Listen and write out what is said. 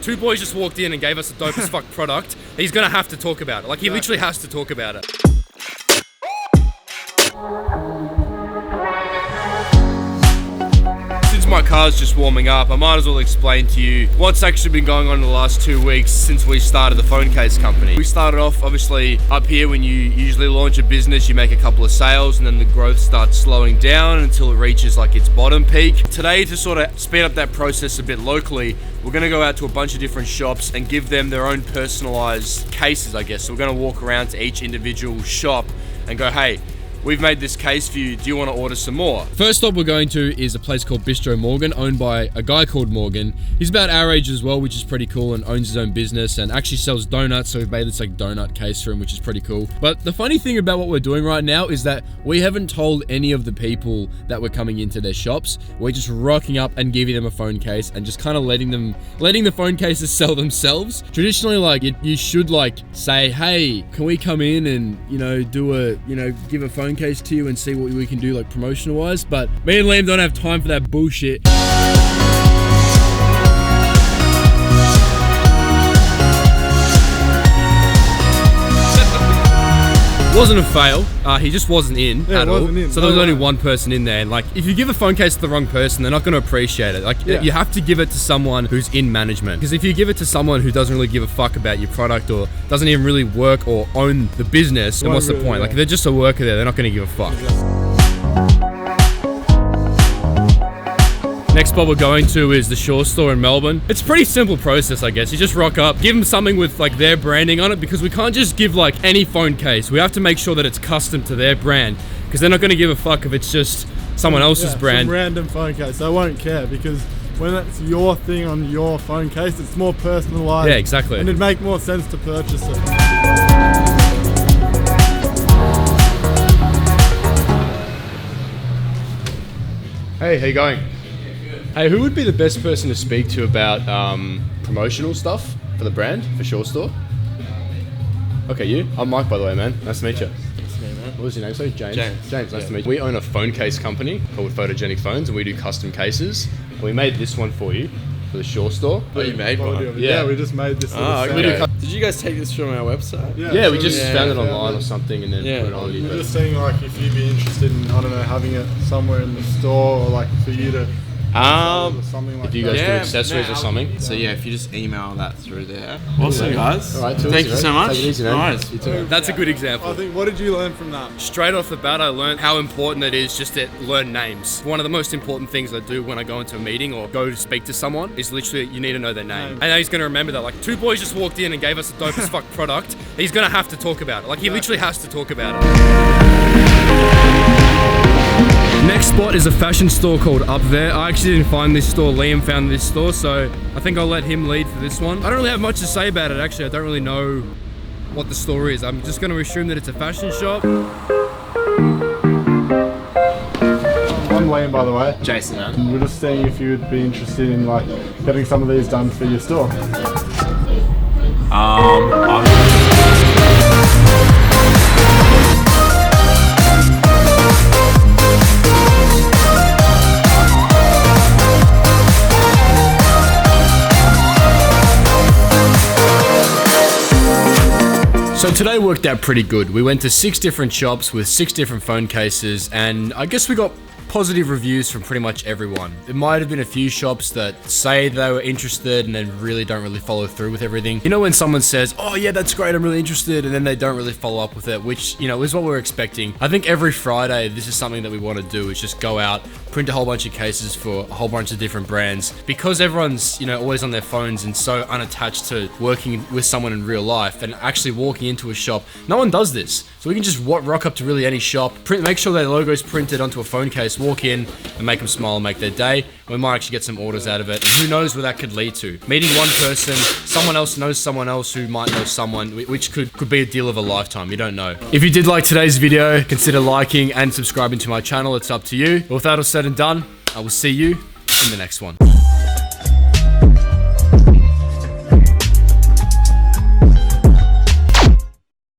two boys just walked in and gave us a dope as fuck product. He's gonna have to talk about it. Like, he literally has to talk about it. My car's just warming up, I might as well explain to you what's actually been going on in the last 2 weeks since we started the phone case company. We started off obviously up here. When you usually launch a business, you make a couple of sales and then the growth starts slowing down until it reaches like its bottom peak. Today, to sort of speed up that process a bit locally, we're gonna go out to a bunch of different shops and give them their own personalized cases, I guess. So we're gonna walk around to each individual shop and go, hey, we've made this case for you. Do you want to order some more? First stop we're going to is a place called Bistro Morgan, owned by a guy called Morgan. He's about our age as well, which is pretty cool, and owns his own business and actually sells donuts. So we've made this like donut case for him, which is pretty cool. But the funny thing about what we're doing right now is that we haven't told any of the people that we're coming into their shops. We're just rocking up and giving them a phone case and just kind of letting the phone cases sell themselves. Traditionally, like you should like say, hey, can we come in and give a phone case to you and see what we can do like promotional wise, but me and Liam don't have time for that bullshit. Wasn't a fail, he just wasn't in at all. So there was only one person in there, and like if you give a phone case to the wrong person, they're not going to appreciate it. Like you have to give it to someone who's in management, because if you give it to someone who doesn't really give a fuck about your product or doesn't even really work or own the business, then what's the point? Like if they're just a worker there, they're not going to give a fuck. Next spot we're going to is the Shaw store in Melbourne. It's a pretty simple process, I guess. You just rock up, give them something with like their branding on it, because we can't just give like any phone case. We have to make sure that it's custom to their brand, because they're not going to give a fuck if it's just someone else's brand. Some random phone case. They won't care, because when it's your thing on your phone case, it's more personalized. Yeah, exactly. And it'd make more sense to purchase it. Hey, how you going? Hey, who would be the best person to speak to about promotional stuff for the brand, for Shaw Store? Okay, you? I'm Mike, by the way, man. Nice to meet you. Nice to meet you, man. What was your name, sorry? James? James, nice to meet you. We own a phone case company called Photogenic Phones, and we do custom cases. And we made this one for you, for the Shaw Store. Oh, you made one? Yeah, we just made this. Okay. Did you guys take this from our website? Yeah, we just found it online or something and then put it on you. We're just saying, like, if you'd be interested in, I don't know, having it somewhere in the store, or like for you to something like if you guys do accessories or something. So yeah, if you just email that through there. Awesome, guys. All right, thank you so much. Take it easy, man. Nice. That's a good example. I think, what did you learn from that? Straight off the bat, I learned how important it is just to learn names. One of the most important things I do when I go into a meeting or go to speak to someone is literally you need to know their name. And he's going to remember that. Like, two boys just walked in and gave us a dope as fuck product. He's going to have to talk about it. Like, he literally has to talk about it. Next spot is a fashion store called Up There. I actually didn't find this store, Liam found this store, so I think I'll let him lead for this one. I don't really have much to say about it, actually. I don't really know what the store is. I'm just going to assume that it's a fashion shop. I'm Liam, by the way. Jason, man. We're just seeing if you would be interested in like getting some of these done for your store. So today worked out pretty good. We went to 6 different shops with 6 different phone cases, and I guess we got positive reviews from pretty much everyone. There might have been a few shops that say they were interested and then don't really follow through with everything. You know when someone says, oh yeah, that's great, I'm really interested, and then they don't really follow up with it, which, you know, is what we're expecting. I think every Friday, this is something that we want to do, is just go out, print a whole bunch of cases for a whole bunch of different brands. Because everyone's, you know, always on their phones and so unattached to working with someone in real life and actually walking into a shop, no one does this. So we can just rock up to really any shop, make sure their logo's printed onto a phone case, walk in and make them smile and make their day. We might actually get some orders out of it. And who knows where that could lead to. Meeting one person, someone else knows someone else who might know someone, which could be a deal of a lifetime. You don't know. If you did like today's video, consider liking and subscribing to my channel. It's up to you. But with that all said and done, I will see you in the next one.